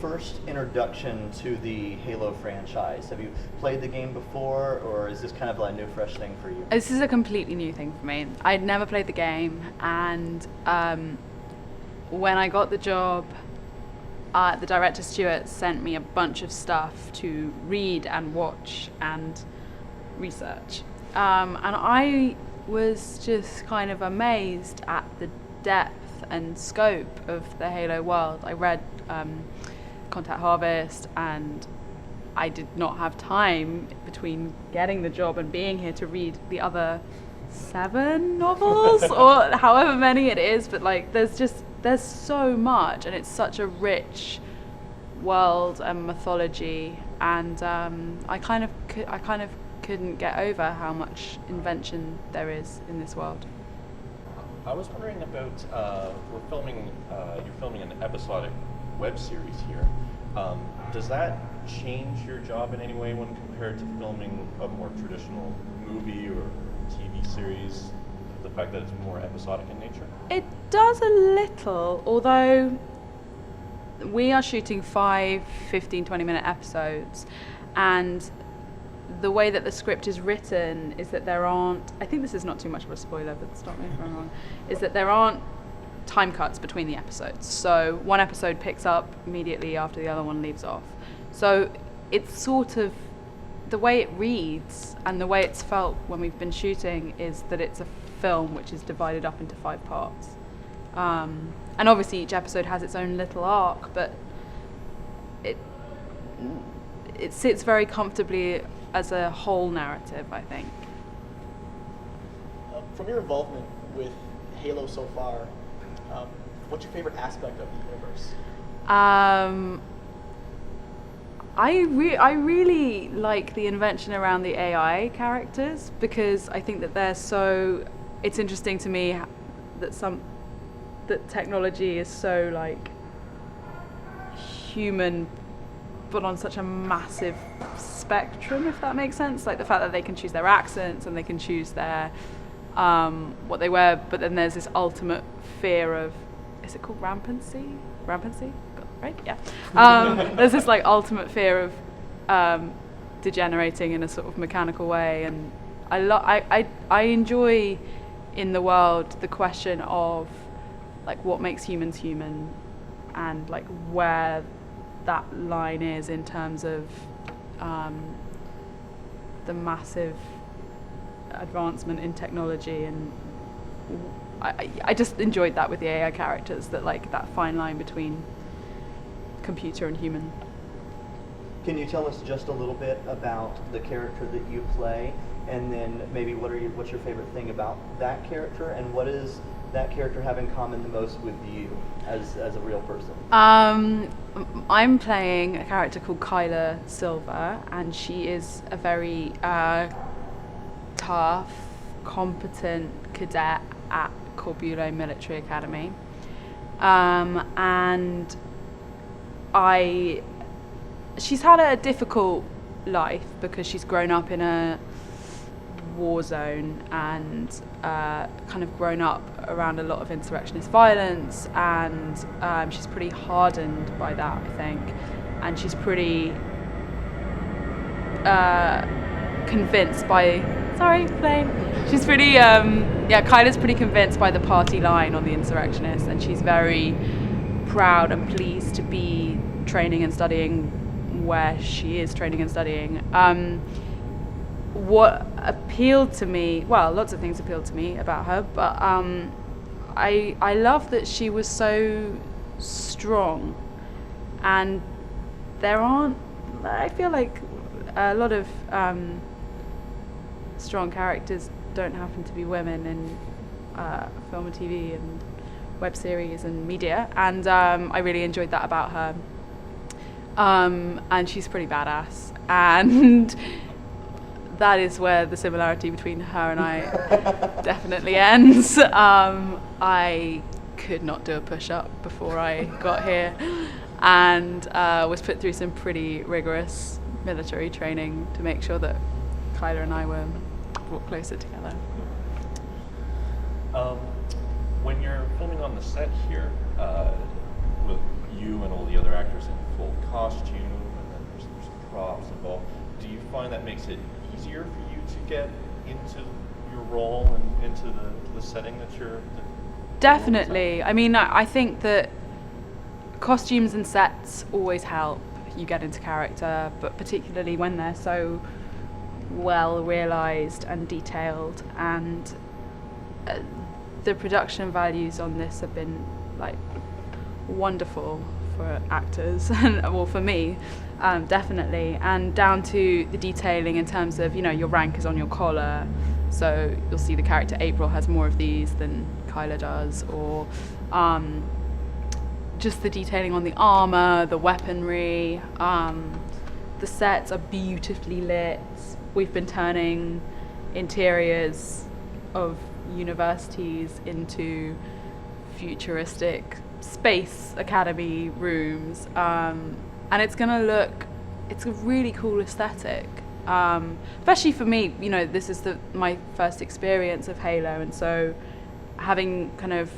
first introduction to the Halo franchise? Have you played the game before, or is this kind of a new, fresh thing for you? This is a completely new thing for me. I'd never played the game, and when I got the job, the director Stuart sent me a bunch of stuff to read and watch and research. And I was just kind of amazed at the depth and scope of the Halo world. I read Contact Harvest, and I did not have time between getting the job and being here to read the other 7 novels or however many it is, but there's so much, and it's such a rich world and mythology, and I kind of couldn't get over how much invention there is in this world. I was wondering about you're filming an episodic web series here. Does that change your job in any way when compared to filming a more traditional movie or TV series? The fact that it's more episodic in nature? It does a little, although we are shooting 5 15, 20-minute episodes, and the way that the script is written is that there aren't, I think this is not too much of a spoiler, but stop me if I'm wrong, is that there aren't time cuts between the episodes. So one episode picks up immediately after the other one leaves off. So it's sort of, the way it reads and the way it's felt when we've been shooting is that it's a film which is divided up into 5 parts. And obviously each episode has its own little arc, but it sits very comfortably as a whole narrative, I think. From your involvement with Halo so far, what's your favorite aspect of the universe? I really like the invention around the AI characters, because I think that it's interesting to me that technology is so human, but on such a massive spectrum, if that makes sense. Like the fact that they can choose their accents and they can choose their what they wear, but then there's this ultimate fear of, is it called rampancy? Right? Yeah. There's this ultimate fear of degenerating in a sort of mechanical way, and I enjoy in the world the question of what makes humans human, and where that line is in terms of the massive advancement in technology, and I just enjoyed that with the AI characters, that that fine line between computer and human. Can you tell us just a little bit about the character that you play, and then maybe what's your favorite thing about that character, and what does that character have in common the most with you as a real person? I'm playing a character called Chyler Silva, and she is a very tough, competent cadet at Corbulo Military Academy, and she's had a difficult life because she's grown up in a war zone and kind of grown up around a lot of insurrectionist violence, and she's pretty hardened by that, I think, and she's pretty convinced by she's pretty Chyler's pretty convinced by the party line on the insurrectionists, and she's very proud and pleased to be training and studying where she is training and studying. What appealed to me, lots of things appealed to me about her, but I love that she was so strong, and I feel like a lot of strong characters don't happen to be women in film and TV and web series and media, and I really enjoyed that about her. And she's pretty badass, and that is where the similarity between her and I definitely ends. I could not do a push-up before I got here, and was put through some pretty rigorous military training to make sure that Chyler and I were brought closer together. When you're filming on the set here, with you and all the other actors in full costume, and then there's props involved. Do you find that makes it easier for you to get into your role and into the setting that you're? Definitely. I mean, I think that costumes and sets always help you get into character, but particularly when they're so well realized and detailed, and the production values on this have been like wonderful for actors and well for me, definitely, and down to the detailing in terms of, you know, your rank is on your collar, so you'll see the character April has more of these than Chyler does, or just the detailing on the armor, the weaponry, the sets are beautifully lit. We've been turning interiors of universities into futuristic space academy rooms, and it's a really cool aesthetic, especially for me. You know, this is my first experience of Halo, and so having kind of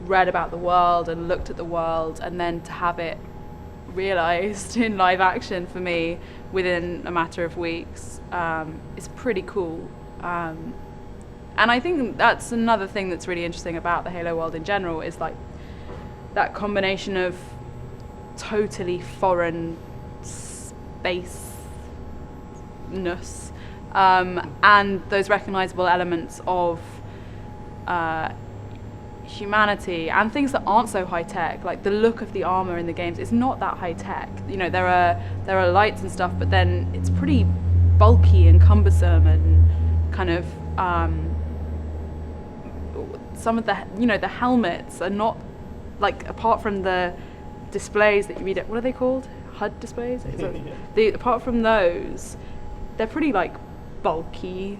read about the world and looked at the world, and then to have it realized in live action for me within a matter of weeks is pretty cool. And I think that's another thing that's really interesting about the Halo world in general, is like that combination of totally foreign spaceness and those recognizable elements of humanity and things that aren't so high tech. Like the look of the armor in the games is not that high tech. You know, there are lights and stuff, but then it's pretty bulky and cumbersome, and kind of some of the, you know, the helmets are not, like, apart from the displays that you read at, what are they called? HUD displays? Apart from those, they're pretty like bulky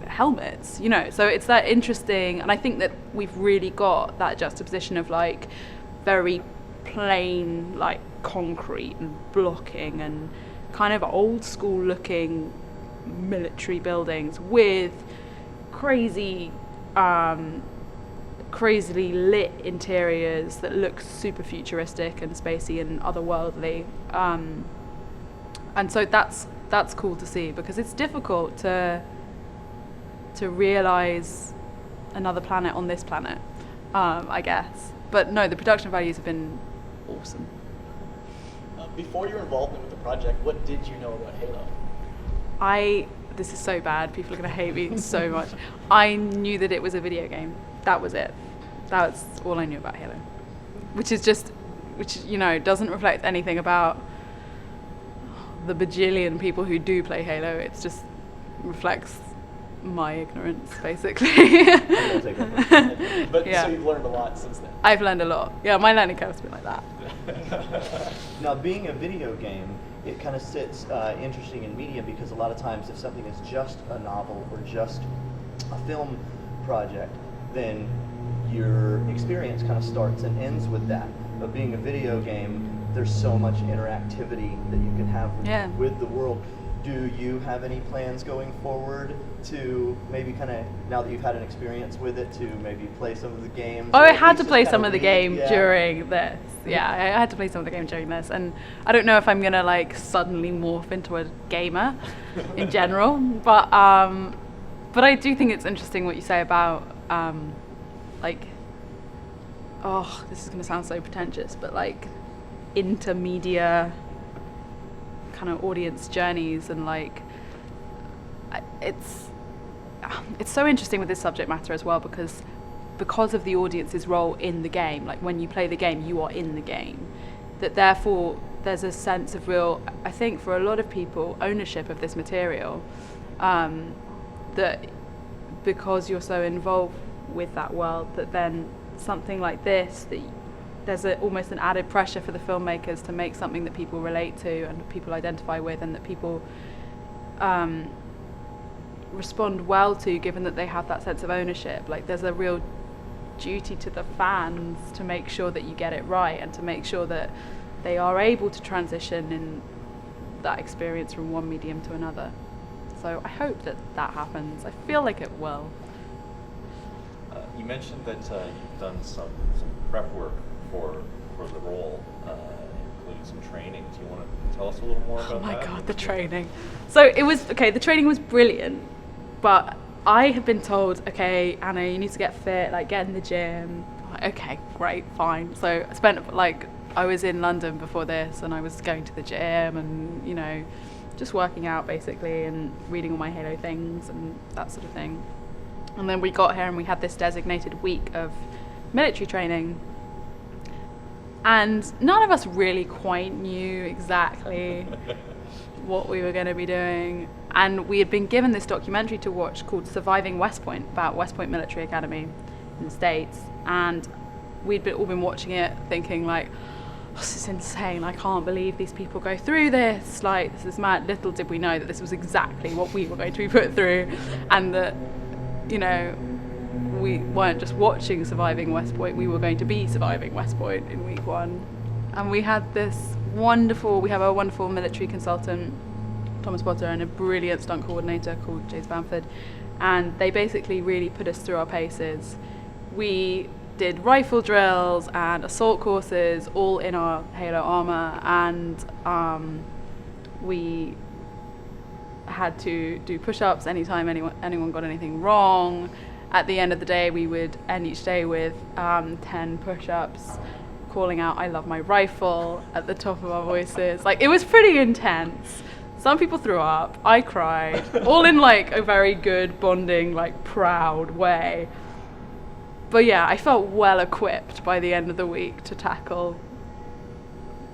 helmets, you know, so it's that interesting, and I think that we've really got that juxtaposition of like very plain like concrete and blocking and kind of old school looking military buildings with crazily lit interiors that look super futuristic and spacey and otherworldly, and so that's cool to see, because it's difficult to realize another planet on this planet, I guess. But no, the production values have been awesome. Before your involvement with the project, what did you know about Halo? This is so bad, people are going to hate me so much. I knew that it was a video game. That was it. That's all I knew about Halo. Which, you know, doesn't reflect anything about the bajillion people who do play Halo. It just reflects my ignorance, basically. But yeah. So you've learned a lot since then. I've learned a lot. Yeah, my learning curve's been like that. Now, being a video game, it kind of sits interesting in media, because a lot of times if something is just a novel or just a film project, then your experience kind of starts and ends with that. But being a video game, there's so much interactivity that you can have with the world. Do you have any plans going forward to maybe kind of, now that you've had an experience with it, to maybe play some of the games? Oh, I had to play some of the game during this. Yeah, I had to play some of the game during this, and I don't know if I'm gonna like suddenly morph into a gamer in general, but I do think it's interesting what you say about like, oh, this is gonna sound so pretentious, but like intermedia kind of audience journeys, and like it's so interesting with this subject matter as well, because of the audience's role in the game. Like when you play the game, you are in the game, that therefore there's a sense of real, I think for a lot of people, ownership of this material, that because you're so involved with that world, that then something like this, that there's almost an added pressure for the filmmakers to make something that people relate to and people identify with, and that people respond well to, given that they have that sense of ownership. Like there's a real duty to the fans to make sure that you get it right, and to make sure that they are able to transition in that experience from one medium to another. So I hope that happens. I feel like it will. You mentioned that you've done some prep work for for the role included some training. Do you want to tell us a little more about that? Oh my god, the training. So it was, okay, the training was brilliant, but I had been told, okay, Anna, you need to get fit, like get in the gym. I'm like, okay, great, fine. So I spent, like, I was in London before this and I was going to the gym and, you know, just working out basically and reading all my Halo things and that sort of thing. And then we got here and we had this designated week of military training. And none of us really quite knew exactly what we were going to be doing. And we had been given this documentary to watch called Surviving West Point, about West Point Military Academy in the States. And we'd all been watching it thinking like, oh, this is insane, I can't believe these people go through this, like this is mad. Little did we know that this was exactly what we were going to be put through, and that, you know, we weren't just watching Surviving West Point, we were going to be surviving West Point in week 1. And we had we have a wonderful military consultant, Thomas Potter, and a brilliant stunt coordinator called James Bamford, and they basically really put us through our paces. We did rifle drills and assault courses all in our Halo armor, and we had to do push-ups anytime anyone got anything wrong. At the end of the day, we would end each day with 10 push-ups, calling out "I love my rifle" at the top of our voices. Like, it was pretty intense. Some people threw up, I cried, all in like a very good bonding, like proud way. But yeah, I felt well equipped by the end of the week to tackle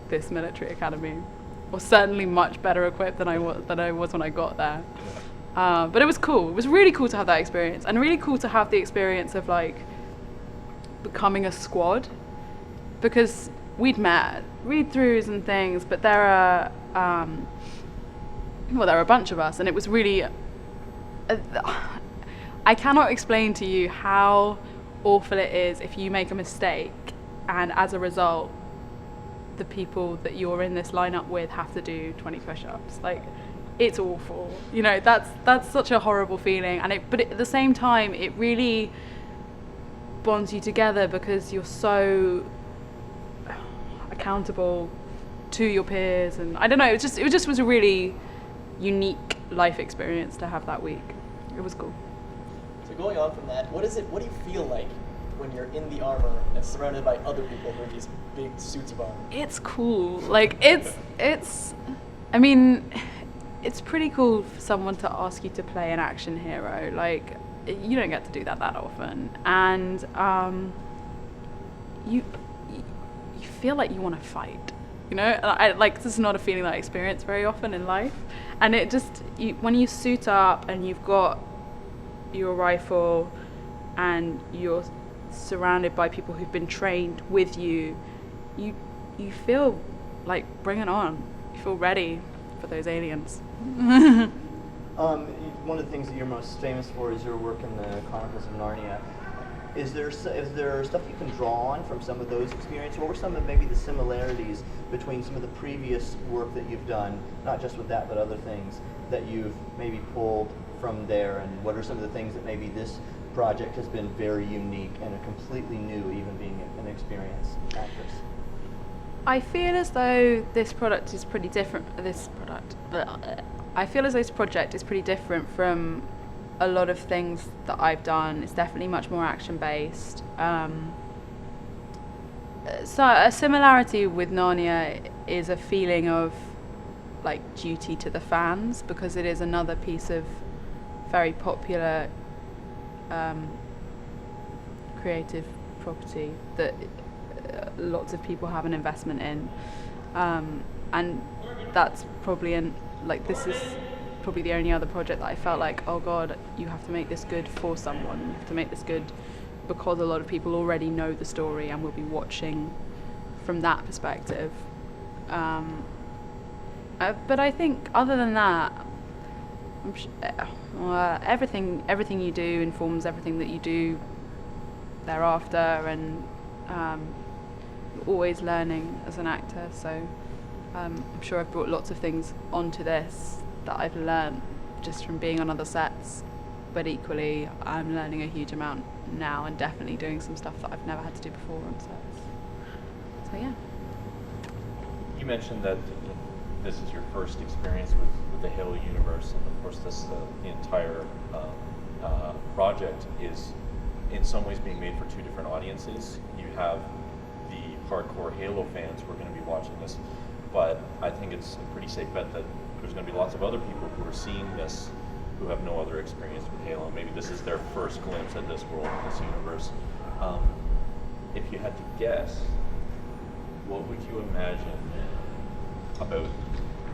this military academy, or certainly much better equipped than I was when I got there. But it was cool. It was really cool to have that experience, and really cool to have the experience of like becoming a squad, because we'd met read-throughs and things, but there are a bunch of us, and it was really I cannot explain to you how awful it is if you make a mistake and as a result the people that you're in this lineup with have to do 20 push-ups. Like, it's awful, you know. That's such a horrible feeling, but at the same time it really bonds you together because you're so accountable to your peers, and I don't know, it just was a really unique life experience to have that week. It was cool. So going on from that, what do you feel like when you're in the armor and surrounded by other people who are in these big suits of armor? It's cool. Like, I mean, it's pretty cool for someone to ask you to play an action hero. Like, you don't get to do that often. And you feel like you want to fight, you know? And this is not a feeling that I experience very often in life. And it just, when you suit up and you've got your rifle and you're surrounded by people who've been trained with you, you feel like, bring it on. You feel ready for those aliens. One of the things that you're most famous for is your work in the Chronicles of Narnia. Is there stuff you can draw on from some of those experiences? What were some of maybe the similarities between some of the previous work that you've done, not just with that, but other things that you've maybe pulled from there? And what are some of the things that maybe this project has been very unique and a completely new, even being an experienced actress? I feel as though this product is pretty different. I feel as though this project is pretty different from a lot of things that I've done. It's definitely much more action-based. So a similarity with Narnia is a feeling of like duty to the fans, because it is another piece of very popular creative property that lots of people have an investment in, and that's probably this is probably the only other project that I felt like, oh god, you have to make this good for someone, you have to make this good because a lot of people already know the story and will be watching from that perspective. But I think other than that, everything you do informs everything that you do thereafter, and you're always learning as an actor, so I'm sure I've brought lots of things onto this that I've learned just from being on other sets, but equally I'm learning a huge amount now and definitely doing some stuff that I've never had to do before on sets. So yeah. You mentioned that this is your first experience with the Halo universe, and of course this the entire project is in some ways being made for two different audiences. You have the hardcore Halo fans who are going to be watching this, but I think it's a pretty safe bet that there's going to be lots of other people who are seeing this who have no other experience with Halo. Maybe this is their first glimpse at this world, this universe. If you had to guess, what would you imagine about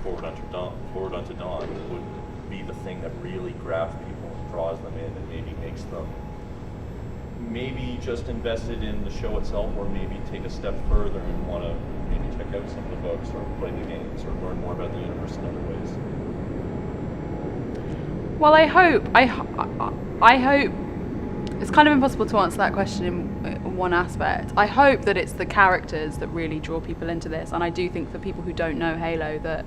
Forward Unto Dawn would be the thing that really grabs people and draws them in and maybe makes them maybe just invested in the show itself, or maybe take a step further and want to maybe check out some of the books or play the games or learn more about the universe in other ways? Well, I hope it's kind of impossible to answer that question in one aspect. I hope that it's the characters that really draw people into this, and I do think for people who don't know Halo that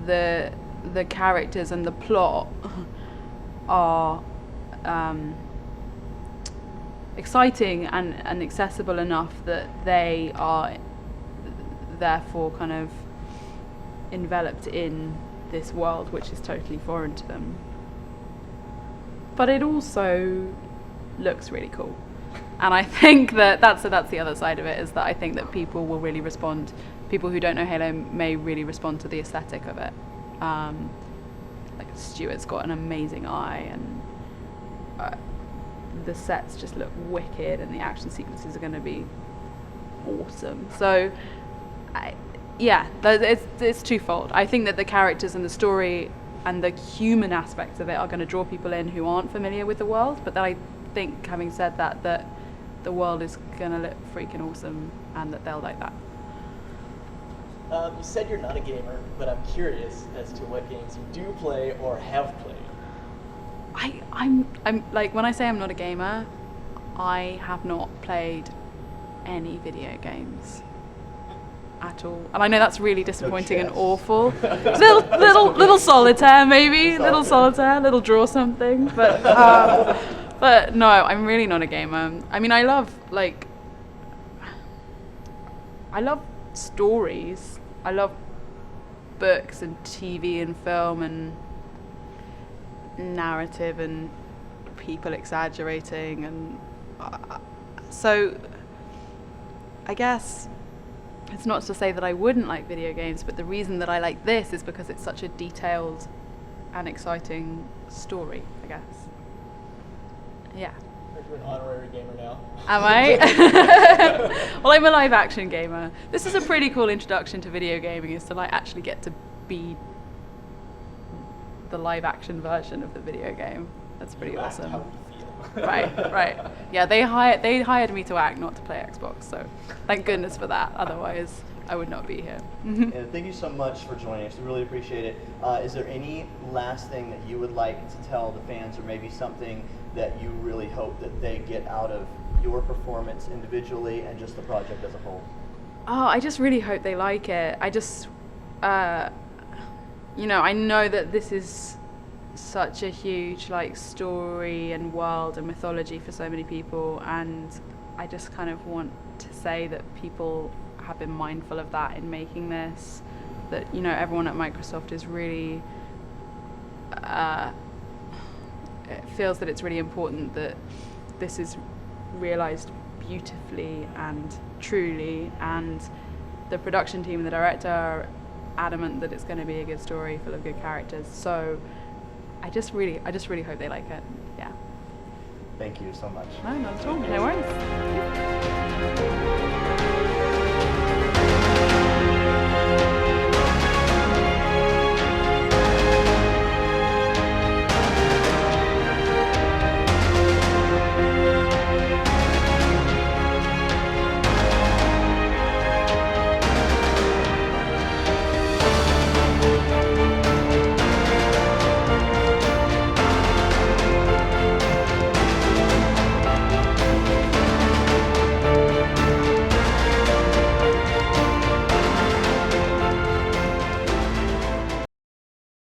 the characters and the plot are exciting and accessible enough that they are therefore kind of enveloped in this world which is totally foreign to them. But it also looks really cool. And I think that's the other side of it, is that I think that people will really respond. People who don't know Halo may really respond to the aesthetic of it. Like Stuart's got an amazing eye, and the sets just look wicked, and the action sequences are going to be awesome. So, it's twofold. I think that the characters and the story and the human aspects of it are going to draw people in who aren't familiar with the world. But then I think, having said that, that the world is going to look freaking awesome, and that they'll like that. You said you're not a gamer, but I'm curious as to what games you do play or have played. I'm like, when I say I'm not a gamer, I have not played any video games at all. And I know that's really disappointing and awful. little solitaire maybe, little solitaire, little draw something. But no, I'm really not a gamer. I mean, I love stories. I love books and TV and film and narrative and people exaggerating, and so I guess it's not to say that I wouldn't like video games, but the reason that I like this is because it's such a detailed and exciting story, I guess. Yeah. You're an honorary gamer now. Am I? Well, I'm a live action gamer. This is a pretty cool introduction to video gaming, is to like actually get to be the live action version of the video game. That's pretty awesome. How you feel. Right. Yeah, they hired me to act, not to play Xbox, so thank goodness for that. Otherwise, I would not be here. And thank you so much for joining us. We really appreciate it. Is there any last thing that you would like to tell the fans, or maybe something that you really hope that they get out of your performance individually and just the project as a whole? Oh, I just really hope they like it. I just, I know that this is such a huge story and world and mythology for so many people, and I just kind of want to say that people have been mindful of that in making this, that everyone at Microsoft is really it feels that it's really important that this is realized beautifully and truly, and the production team and the director are adamant that it's going to be a good story full of good characters. So I just really hope they like it. Yeah. Thank you so much. No, not at all. No worries.